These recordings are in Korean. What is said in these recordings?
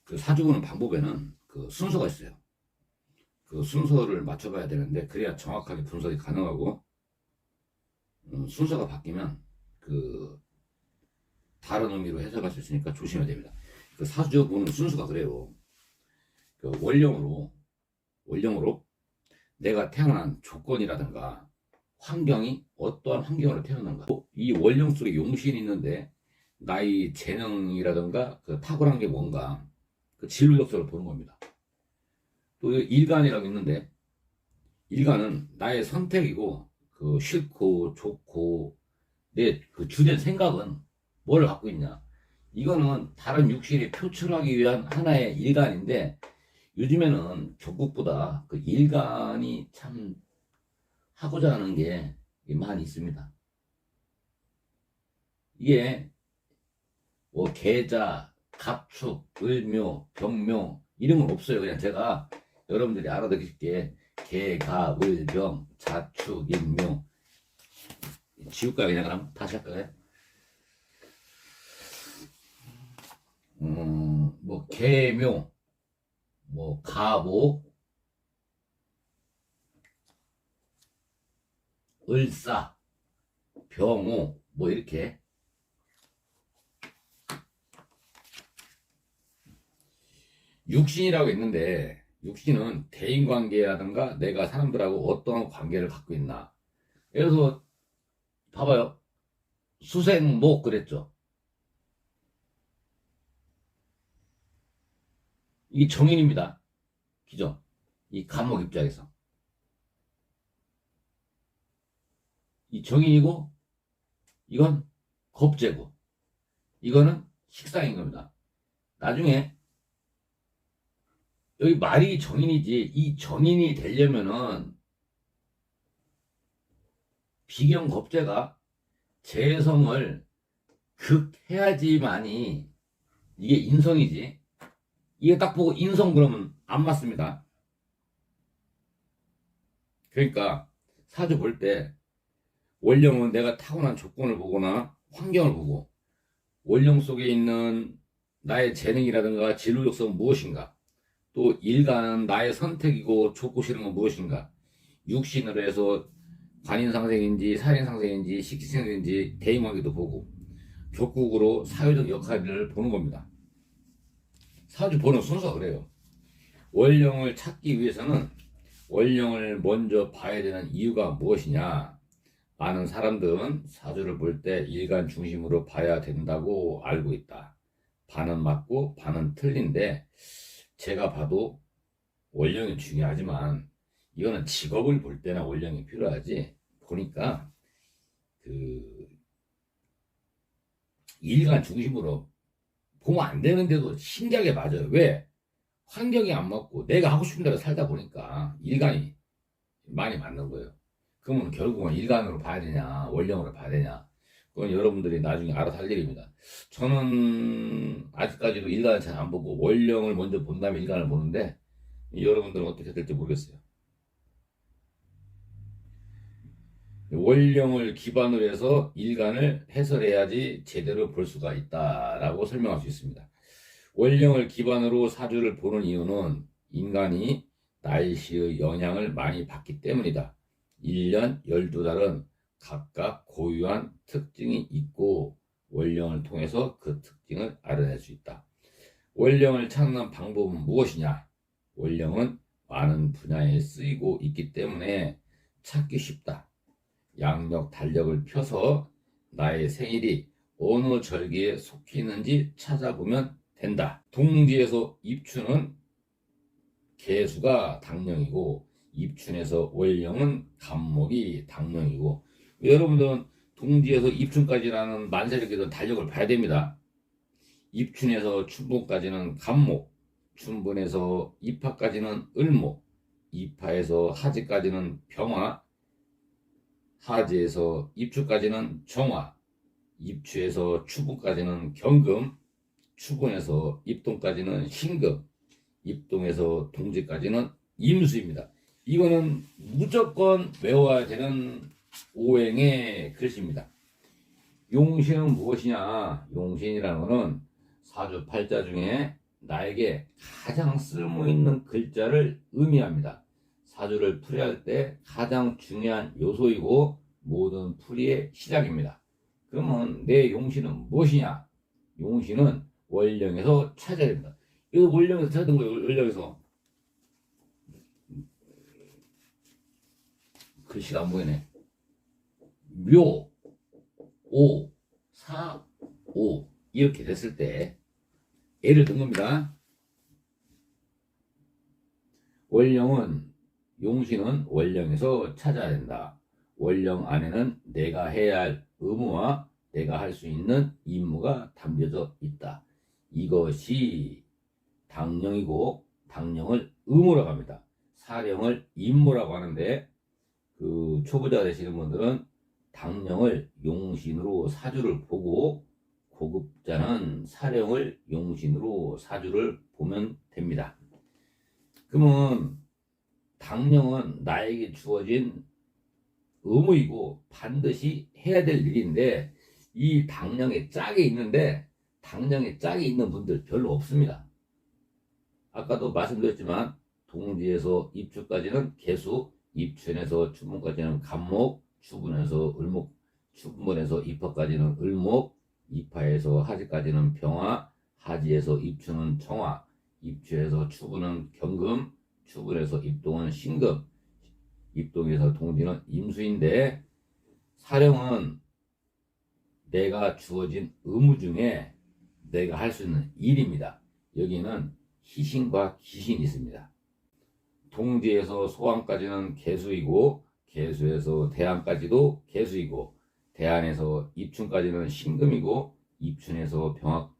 그 사주 보는 방법에는 그 순서가 있어요. 그 순서를 맞춰봐야 되는데 그래야 정확하게 분석이 가능하고 순서가 바뀌면 그 다른 의미로 해석할 수 있으니까 조심해야 됩니다. 그 사주 보는 순서가 그래요. 그 원령으로 내가 태어난 조건이라든가 환경이 어떠한 환경으로 태어난가. 이 원령 속에 용신이 있는데 나의 재능이라든가 그 탁월한 게 뭔가 그 진로 역사를 보는 겁니다. 또 일간이라고 있는데 일간은 나의 선택이고 그 싫고 좋고 내 그 주된 생각은 뭘 갖고 있냐. 이거는 다른 육신이 표출하기 위한 하나의 일간인데 요즘에는 적국보다 그 일간이 참 하고자 하는 게 많이 있습니다. 이게 뭐 계자, 갑축, 을묘, 병묘 이런 건 없어요. 그냥 제가 여러분들이 알아듣게 개, 가, 을, 병, 자축, 인묘 지울까요? 그냥 그럼 다시 할까요? 뭐 개묘, 뭐 가모, 을사, 병호 뭐 이렇게 육신이라고 있는데 육신은 대인관계라든가 내가 사람들하고 어떤 관계를 갖고 있나. 그래서 봐봐요. 수생목 그랬죠. 이게 정인입니다. 그죠? 이 간목 입장에서 이 정인이고 이건 겁재고 이거는 식상인 겁니다. 나중에 여기 말이 정인이지 이 정인이 되려면은 비경겁재가 재성을 극해야지만이 이게 인성이지. 이게 딱 보고 인성 그러면 안 맞습니다. 그러니까 사주 볼 때 원령은 내가 타고난 조건을 보거나 환경을 보고 원령 속에 있는 나의 재능이라든가 진로 역사는 무엇인가, 또 일가는 나의 선택이고 좋고 싫은 건 무엇인가, 육신으로 해서 관인상생인지 살인상생인지 식신생인지 대인관계도 보고 격국으로 사회적 역할을 보는 겁니다. 사주 보는 순서가 그래요. 원령을 찾기 위해서는 원령을 먼저 봐야 되는 이유가 무엇이냐. 많은 사람들은 사주를 볼 때 일간 중심으로 봐야 된다고 알고 있다. 반은 맞고 반은 틀린데 제가 봐도 원령이 중요하지만 이거는 직업을 볼 때나 원령이 필요하지. 보니까 그 일간 중심으로 보면 안 되는데도 신기하게 맞아요. 왜? 환경이 안 맞고 내가 하고 싶은 대로 살다 보니까 일간이 많이 맞는 거예요. 그러면 결국은 일간으로 봐야 되냐 원령으로 봐야 되냐, 그건 여러분들이 나중에 알아서 할 일입니다. 저는 아직까지도 일간을 잘 안 보고 원령을 먼저 본 다음에 일간을 보는데 여러분들은 어떻게 될지 모르겠어요. 원령을 기반으로 해서 일간을 해설해야지 제대로 볼 수가 있다라고 설명할 수 있습니다. 원령을 기반으로 사주를 보는 이유는 인간이 날씨의 영향을 많이 받기 때문이다. 1년 12달은 각각 고유한 특징이 있고 원령을 통해서 그 특징을 알아낼 수 있다. 원령을 찾는 방법은 무엇이냐? 원령은 많은 분야에 쓰이고 있기 때문에 찾기 쉽다. 양력 달력을 펴서 나의 생일이 어느 절기에 속해 있는지 찾아보면 된다. 동지에서 입춘은 개수가 당령이고 입춘에서 월령은 간목이 당령이고, 여러분들은 동지에서 입춘까지라는 만세력에서 달력을 봐야 됩니다. 입춘에서 춘분까지는 간목, 춘분에서 입하까지는 을목, 입하에서 하지까지는 병화, 하지에서 입추까지는 정화, 입추에서 추분까지는 경금, 추분에서 입동까지는 신금, 입동에서 동지까지는 임수입니다. 이거는 무조건 외워야 되는 오행의 글씨입니다. 용신은 무엇이냐? 용신이라는 것은 사주 팔자 중에 나에게 가장 쓸모있는 글자를 의미합니다. 사주를 풀이할 때 가장 중요한 요소이고 모든 풀이의 시작입니다. 그러면 내 용신은 무엇이냐? 용신은 원령에서 찾아야 됩니다. 이거 원령에서 찾은 거예요. 원령에서. 글씨가 안 보이네. 묘, 오, 사, 오 이렇게 됐을 때 예를 든 겁니다. 원령은 용신은 원령에서 찾아야 된다. 원령 안에는 내가 해야 할 의무와 내가 할 수 있는 임무가 담겨져 있다. 이것이 당령이고 당령을 의무라고 합니다. 사령을 임무라고 하는데 그 초보자 되시는 분들은 당령을 용신으로 사주를 보고 고급자는 사령을 용신으로 사주를 보면 됩니다. 그러면 당령은 나에게 주어진 의무이고 반드시 해야 될 일인데 이 당령의 짝이 있는데 당령의 짝이 있는 분들 별로 없습니다. 아까도 말씀드렸지만 동지에서 입추까지는 개수, 입춘에서 추문까지는 간목, 추분에서 을목, 추분에서 입화까지는 을목, 입화에서 하지까지는 병화, 하지에서 입추는 정화, 입추에서 추분은 경금, 추분에서 입동은 신금, 입동에서 동지는 임수인데 사령은 내가 주어진 의무 중에 내가 할 수 있는 일입니다. 여기는 희신과 기신이 있습니다. 동지에서 소환까지는 개수이고 개수에서 대안까지도 개수이고 대안에서 입춘까지는 신금이고 입춘에서 병화,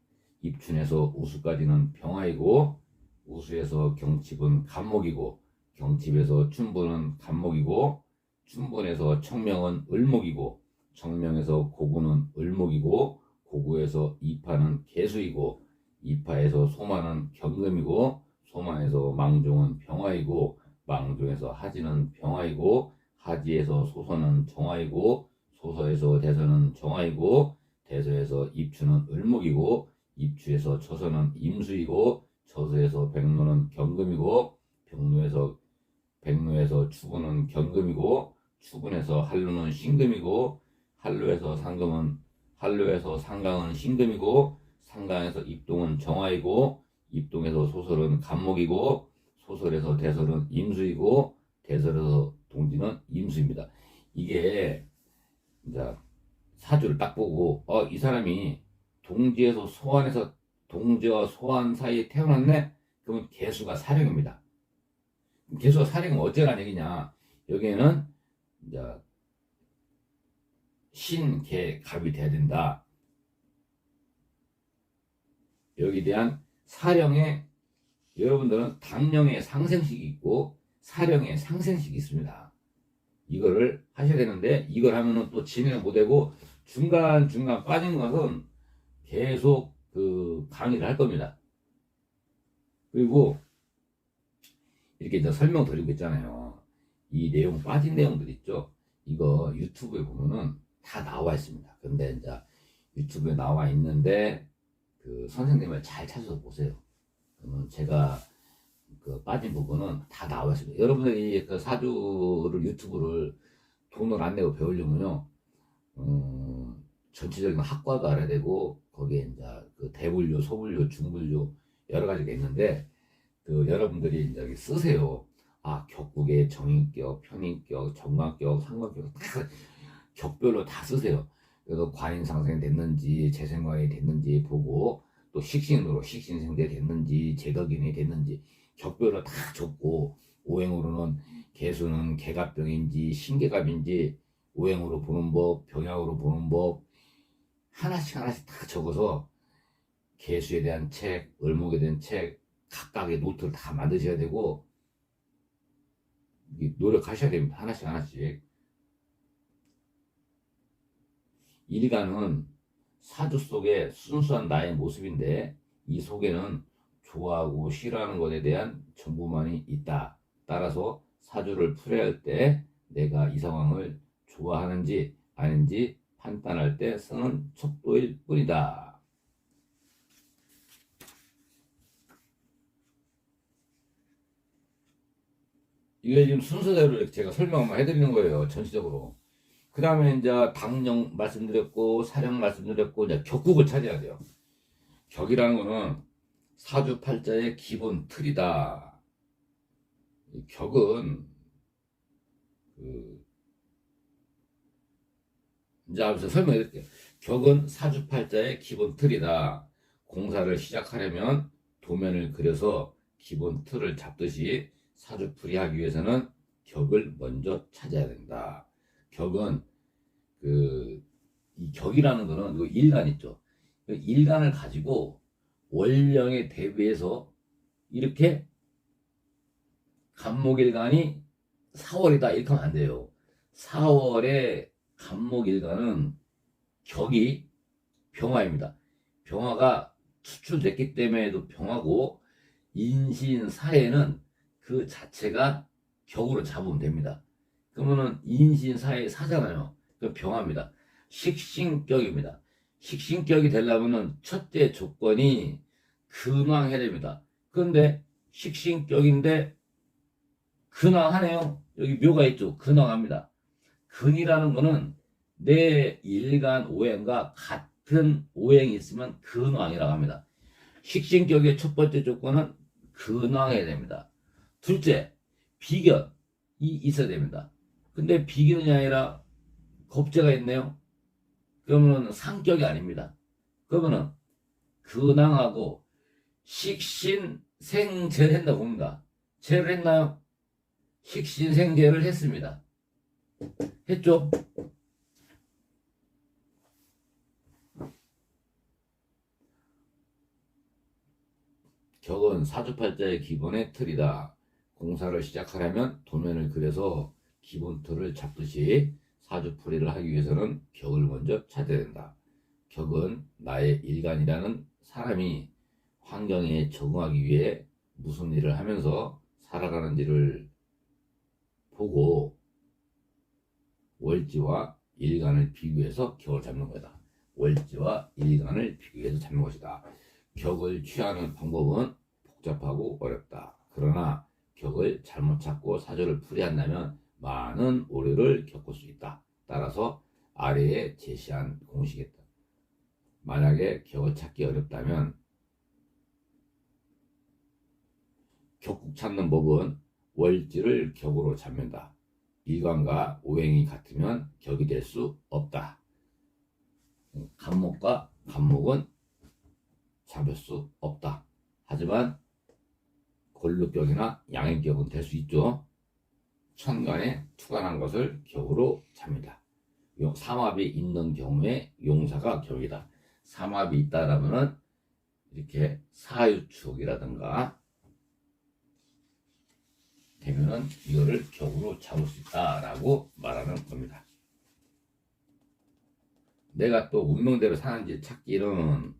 입춘에서 우수까지는 병화이고 우수에서 경칩은 간목이고 경칩에서 춘분은 간목이고 춘분에서 청명은 을목이고 청명에서 고구는 을목이고 고구에서 이파는 개수이고 이파에서 소만은 경금이고 소만에서 망종은 병화이고 망종에서 하지는 병화이고 하지에서 소서는 정화이고 소서에서 대서는 정화이고 대서에서 입추는 을목이고 입추에서 처서는 임수이고 처서에서 백로는 경금이고 백로에서 추분은 경금이고 추분에서 한루는 신금이고 한루에서 상강은 신금이고 상강에서 입동은 정화이고 입동에서 소설은 간목이고 소설에서 대설은 임수이고 대설에서 동지는 임수입니다. 이게 이제 사주를 딱 보고 이 사람이 동지에서 소환해서 동지와 소환 사이에 태어났네? 그러면 개수가 사령입니다. 개수가 사령은 어쩌라는 얘기냐? 여기에는 이제 신, 개, 갑이 돼야 된다. 여기에 대한 사령에 여러분들은 당령의 상생식이 있고 사령의 상생식이 있습니다. 이거를 하셔야 되는데 이걸 하면은 또 진행을 못하고 중간중간 빠진 것은 계속 그 강의를 할 겁니다. 그리고 이렇게 이제 설명 드린 거 있잖아요. 이 내용 빠진 내용들 있죠. 이거 유튜브에 보면은 다 나와 있습니다. 근데 이제 유튜브에 나와 있는데 그 선생님을 잘 찾아서 보세요. 그러면 제가 그 빠진 부분은 다 나와 있습니다. 여러분들이 그 사주를 유튜브를 돈을 안 내고 배우려면요, 전체적인 학과도 알아야 되고 거기에 이제 그 대분류, 소분류, 중분류 여러 가지가 있는데 그 여러분들이 이제 쓰세요. 격국의 정인격, 편인격, 정관격, 상관격 다 격별로 다 쓰세요. 그래서 관인상생이 됐는지 재생관이 됐는지 보고 또 식신으로 식신생대 됐는지 제덕인이 됐는지 격별로 다 적고 오행으로는 개수는 개갑병인지 신개갑인지 오행으로 보는 법, 병약으로 보는 법 하나씩 다 적어서 개수에 대한 책, 을목에 대한 책 각각의 노트를 다 만드셔야 되고 노력하셔야 됩니다. 하나씩. 일간은 사주 속에 순수한 나의 모습인데 이 속에는 좋아하고 싫어하는 것에 대한 정보만이 있다. 따라서 사주를 풀어야 할 때 내가 이 상황을 좋아하는지 아닌지 판단할 때 쓰는 척도일 뿐이다. 이게 지금 순서대로 이렇게 제가 설명만 해드리는 거예요. 전체적으로. 그 다음에 이제 당령 말씀드렸고, 사령 말씀드렸고, 이제 격국을 찾아야 돼요. 격이라는 거는 사주팔자의 기본 틀이다. 이 격은, 이제 앞에서 설명해 드릴게요. 격은 사주팔자의 기본 틀이다. 공사를 시작하려면 도면을 그려서 기본 틀을 잡듯이 사주풀이 하기 위해서는 격을 먼저 찾아야 된다. 격은 이 격이라는 거는 그 일간 있죠. 그 일간을 가지고 월령에 대비해서 이렇게 간목일간이 4월이다 이렇게 하면 안 돼요. 4월에 간목일간은 격이 병화입니다. 병화가 추출됐기 때문에도 병화고 인신사에는 그 자체가 격으로 잡으면 됩니다. 그러면은 인신사에 사잖아요. 그 병화입니다. 식신격입니다. 식신격이 되려면은 첫째 조건이 근황해야 됩니다. 그런데 식신격인데 근황하네요. 여기 묘가 있죠. 근황합니다. 근이라는 거는 내 일간 오행과 같은 오행이 있으면 근황이라고 합니다. 식신격의 첫 번째 조건은 근황해야 됩니다. 둘째, 비견이 있어야 됩니다. 근데 비견이 아니라 겁재가 있네요. 그러면 상격이 아닙니다. 그러면은 근황하고 식신생재를 한다고 봅니다. 재를 했나요? 식신생재를 했습니다. 했죠? 격은 사주팔자의 기본의 틀이다. 공사를 시작하려면 도면을 그려서 기본 틀을 잡듯이 사주풀이를 하기 위해서는 격을 먼저 찾아야 된다. 격은 나의 일간이라는 사람이 환경에 적응하기 위해 무슨 일을 하면서 살아가는지를 보고 월지와 일간을 비교해서 격을 잡는 거다. 월지와 일간을 비교해서 잡는 것이다. 격을 취하는 방법은 복잡하고 어렵다. 그러나 격을 잘못 찾고 사주를 풀이한다면 많은 오류를 겪을 수 있다. 따라서 아래에 제시한 공식이다. 만약에 격을 찾기 어렵다면 격국 찾는 법은 월지를 격으로 잡는다. 일간과 오행이 같으면 격이 될 수 없다. 간목과 간목은 잡을 수 없다. 하지만 골禄격이나 양행격은 될 수 있죠. 천간에 투간한 것을 격으로 잡니다. 삼합이 있는 경우에 용사가 격이다. 삼합이 있다라면은 이렇게 사유축이라든가 되면은 이거를 격으로 잡을 수 있다라고 말하는 겁니다. 내가 또 운명대로 사는지 찾기는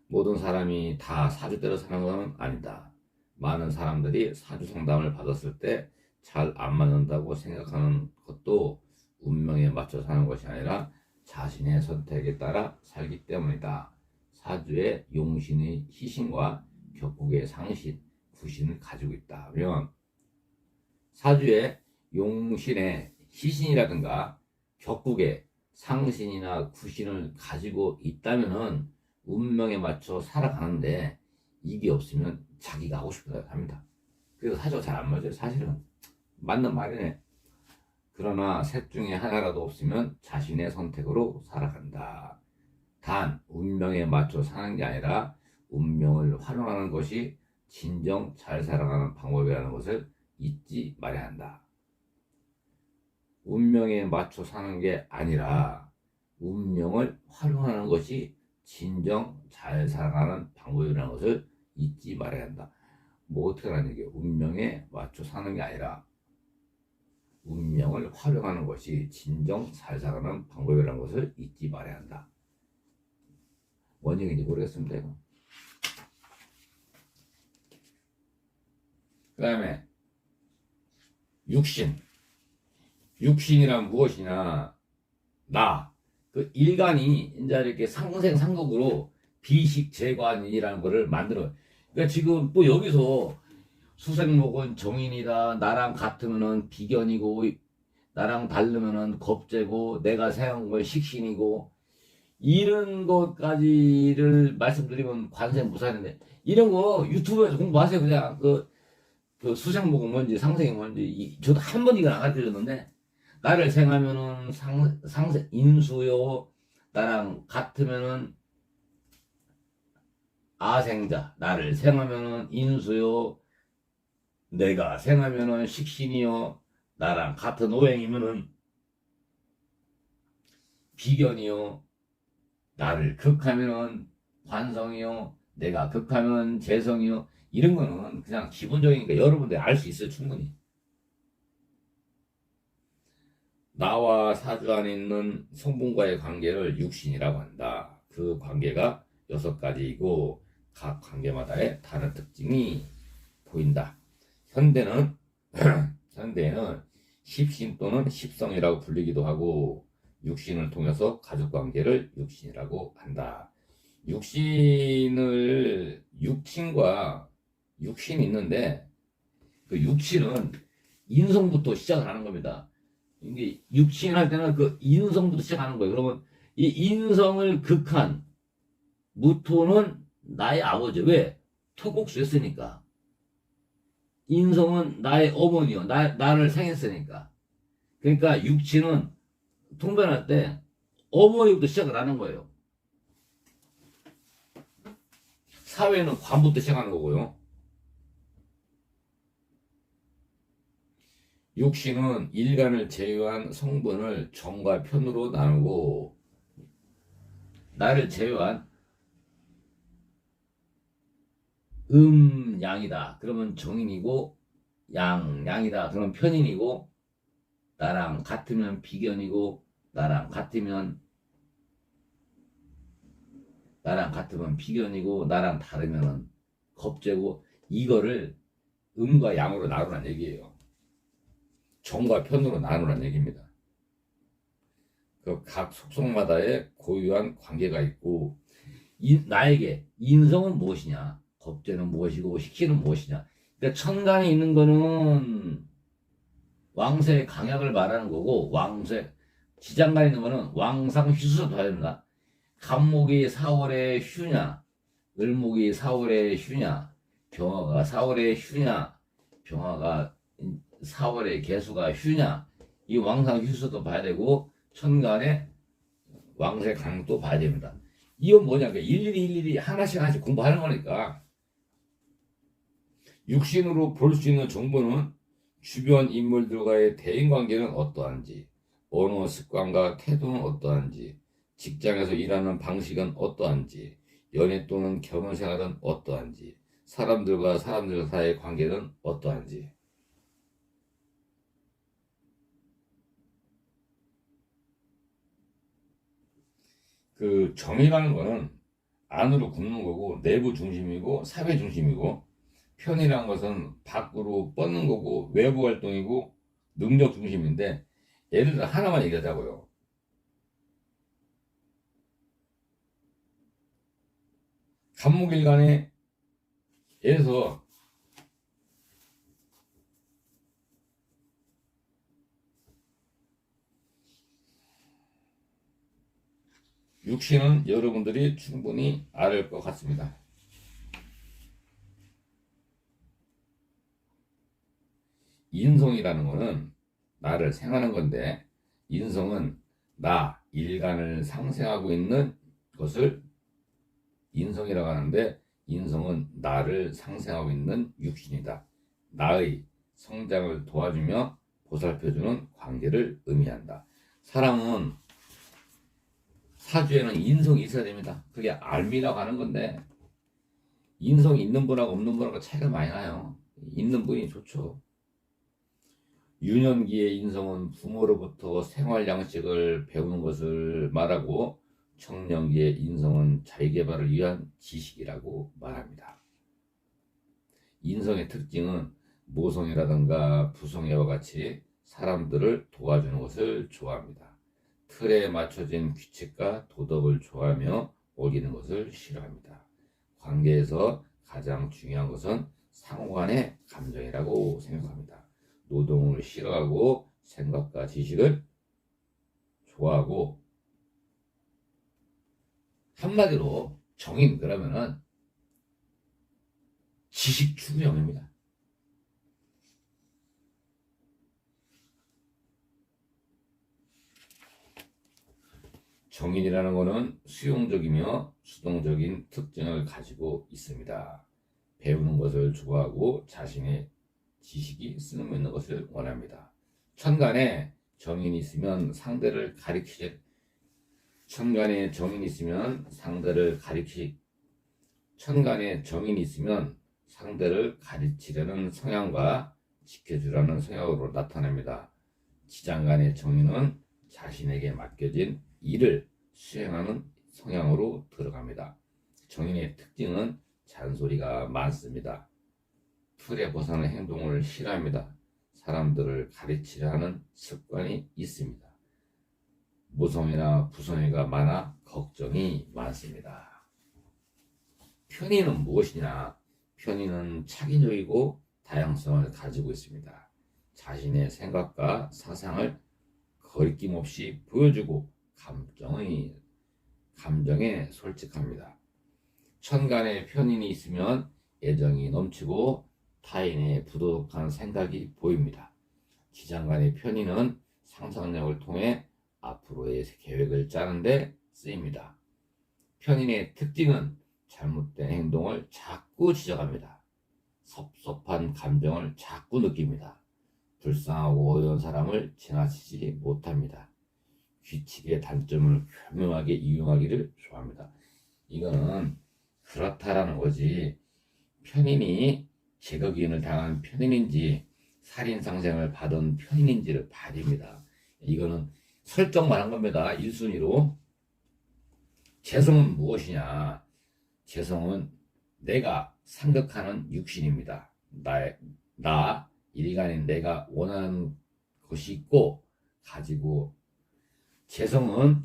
모든 사람이 다 사주대로 사는 건 아니다. 많은 사람들이 사주 상담을 받았을 때 잘 안 맞는다고 생각하는 것도 운명에 맞춰 사는 것이 아니라 자신의 선택에 따라 살기 때문이다. 사주의 용신의 희신과 격국의 상신, 구신을 가지고 있다면 사주의 용신의 희신이라든가 격국의 상신이나 구신을 가지고 있다면은 운명에 맞춰 살아가는데 이게 없으면 자기가 하고 싶은 대로 합니다. 그래서 사주가 잘 안 맞아요. 사실은 맞는 말이네. 그러나 셋 중에 하나라도 없으면 자신의 선택으로 살아간다. 단 운명에 맞춰 사는 게 아니라 운명을 활용하는 것이 진정 잘 살아가는 방법이라는 것을 잊지 말아야 한다. 운명에 맞춰 사는 게 아니라 운명을 활용하는 것이 진정 잘 살아가는 방법이라는 것을 잊지 말아야 한다. 뭐 어떻게 하는 얘기예요? 운명에 맞춰 사는 게 아니라 운명을 활용하는 것이 진정 잘 살아가는 방법이라는 것을 잊지 말아야 한다. 뭔 얘기인지 모르겠습니다. 이거. 그 다음에 육신. 육신이란 무엇이냐? 그 일간이 이제 이렇게 상생상극으로 비식재관이라는 거를 만들어요. 그러니까 지금 또 여기서 수생목은 정인이다. 나랑 같으면은 비견이고 나랑 다르면은 겁재고 내가 생각한 건 식신이고 이런 것까지를 말씀드리면 관세무산인데 이런 거 유튜브에서 공부하세요. 그냥 그 수생목은 뭔지 상생이 뭔지 저도 한 번 이건 안 가르쳐줬는데 나를 생하면은 상생 인수요. 나랑 같으면은 아생자. 나를 생하면은 인수요. 내가 생하면은 식신이요. 나랑 같은 오행이면은 비견이요. 나를 극하면은 관성이요. 내가 극하면 재성이요. 이런 거는 그냥 기본적이니까 여러분들이 알 수 있어요. 충분히. 나와 사주 안에 있는 성분과의 관계를 육신이라고 한다. 그 관계가 6가지이고 각 관계마다의 다른 특징이 보인다. 현대는 현대에는 십신 또는 십성이라고 불리기도 하고 육신을 통해서 가족관계를 육신이라고 한다. 육신과 육신이 있는데 그 육신은 인성부터 시작을 하는 겁니다. 이게 육신 할 때는 그 인성부터 시작하는 거예요. 그러면 이 인성을 극한 무토는 나의 아버지. 왜? 토국수였으니까. 인성은 나의 어머니요. 나를 생했으니까. 그러니까 육신은 통변할 때 어머니부터 시작을 하는 거예요. 사회는 관부터 시작하는 거고요. 육신은 일간을 제외한 성분을 정과 편으로 나누고 나를 제외한 양이다. 그러면 정인이고 양이다. 그러면 편인이고 나랑 같으면 비견이고 나랑 같으면 비견이고 나랑 다르면 겁재고 이거를 음과 양으로 나누라는 얘기예요. 정과 편으로 나누라는 얘기입니다. 그 각 속성마다의 고유한 관계가 있고 나에게 인성은 무엇이냐, 겁재는 무엇이고 식신은 무엇이냐. 그러니까 천간에 있는 거는 왕세의 강약을 말하는 거고 왕세 지장간에 있는 거는 왕상 휴수서 봐야 된다. 간목이 4월에 휴냐, 을목이 4월에 휴냐, 병화가 4월에 휴냐, 병화가 4월에 개수가 휴냐, 이 왕상 휴수도 봐야 되고 천간에 왕세 강도 봐야 됩니다. 이건 뭐냐, 일일이 하나씩 공부하는 거니까. 육신으로 볼 수 있는 정보는 주변 인물들과의 대인관계는 어떠한지, 언어 습관과 태도는 어떠한지, 직장에서 일하는 방식은 어떠한지, 연애 또는 결혼 생활은 어떠한지, 사람들과 사람들 사이의 관계는 어떠한지. 그 정이라는 거는 안으로 굽는 거고 내부 중심이고 사회 중심이고 편이라는 것은 밖으로 뻗는 거고 외부 활동이고 능력 중심인데 예를 들어 하나만 얘기하자고요. 간목일간에 에서 육신은 여러분들이 충분히 알 것 같습니다. 인성이라는 거는 나를 생하는 건데 인성은 나 일간을 상생하고 있는 것을 인성이라고 하는데 인성은 나를 상생하고 있는 육신이다. 나의 성장을 도와주며 보살펴주는 관계를 의미한다. 사람은 사주에는 인성이 있어야 됩니다. 그게 알미라고 하는 건데 인성이 있는 분하고 없는 분하고 차이가 많이 나요. 있는 분이 좋죠. 유년기의 인성은 부모로부터 생활 양식을 배우는 것을 말하고 청년기의 인성은 자기개발을 위한 지식이라고 말합니다. 인성의 특징은 모성이라든가 부성애와 같이 사람들을 도와주는 것을 좋아합니다. 틀에 맞춰진 규칙과 도덕을 좋아하며 어기는 것을 싫어합니다. 관계에서 가장 중요한 것은 상호간의 감정이라고 생각합니다. 노동을 싫어하고 생각과 지식을 좋아하고, 한마디로 정인 그러면은 지식 추구형입니다. 정인이라는 것은 수용적이며 수동적인 특징을 가지고 있습니다. 배우는 것을 좋아하고 자신의 지식이 쓸모있는 것을 원합니다. 천간에 정인이 있으면 상대를 가리키려는 성향과 지켜주라는 성향으로 나타납니다. 지장간의 정인은 자신에게 맡겨진 일을 수행하는 성향으로 들어갑니다. 정인의 특징은 잔소리가 많습니다. 틀에 벗어나는 행동을 싫어합니다. 사람들을 가르치려 하는 습관이 있습니다. 모성애나 부성애가 많아 걱정이 많습니다. 편인은 무엇이냐? 편인은 창의적이고 다양성을 가지고 있습니다. 자신의 생각과 사상을 거리낌 없이 보여주고 감정에 솔직합니다. 천간에 편인이 있으면 애정이 넘치고 타인의 부도덕한 생각이 보입니다. 지장간의 편인은 상상력을 통해 앞으로의 계획을 짜는데 쓰입니다. 편인의 특징은 잘못된 행동을 자꾸 지적합니다. 섭섭한 감정을 자꾸 느낍니다. 불쌍하고 어려운 사람을 지나치지 못합니다. 규칙의 단점을 교묘하게 이용하기를 좋아합니다. 이거는 그렇다라는 거지, 편인이 제거기인을 당한 편인인지 살인상생을 받은 편인인지를 봐줍니다. 이거는 설정만 한 겁니다. 1순위로. 재성은 무엇이냐? 재성은 내가 생각하는 육신입니다. 나 일간인 내가 원하는 것이 있고 가지고, 재성은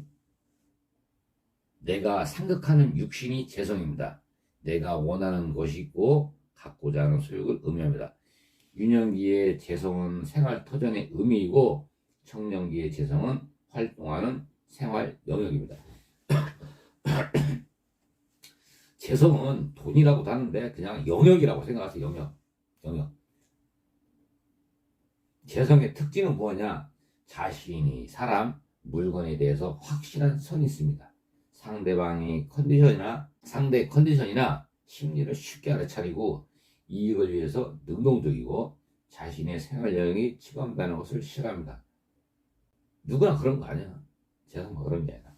내가 생각하는 육신이 재성입니다. 내가 원하는 것이 있고 갖고자 하는 소욕을 의미합니다. 유년기의 재성은 생활 터전의 의미이고 청년기의 재성은 활동하는 생활 영역입니다. 재성은 돈이라고도 하는데 그냥 영역이라고 생각하세요. 영역. 재성의 특징은 뭐냐? 자신이 사람, 물건에 대해서 확실한 선이 있습니다. 상대의 컨디션이나 심리를 쉽게 알아차리고 이익을 위해서 능동적이고 자신의 생활 영역이 치부한다는 것을 싫어합니다. 누구나 그런 거 아니야. 재성만 그런 게 아니라.